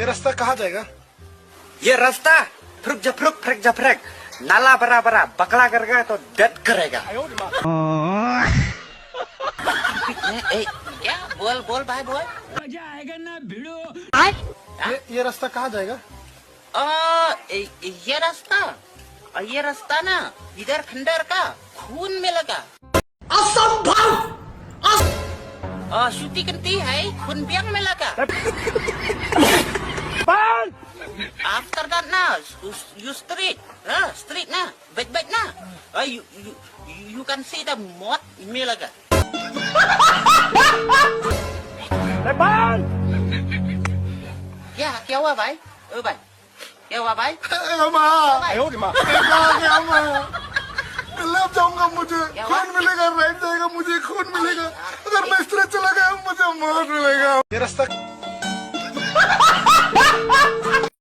ये रास्ता कहाँ जाएगा? ये रास्ता फ्रुक जफ्रुक फ्रेक जफ्रेक नाला बरा बरा बकला कर गया तो डेथ करेगा। ए, क्या बोल बोल भाई बोल। मजा आएगा ना भिड़ो। ये रास्ता कहाँ जाएगा? ये रास्ता ना इधर खंडर का खून में लगा। असंभव। शूटी करती है खून बियांग में लगा। After that na, you street na, baik na. You can see the mud में लगा। क्या हुआ भाई? ओ भाई, क्या हुआ भाई? लग जाऊंगा, मुझे खून मिलेगा, राइट जाएगा, मुझे खून मिलेगा। अगर मैं इस तरह चला गया मुझे मौत मिलेगा। ये रास्ता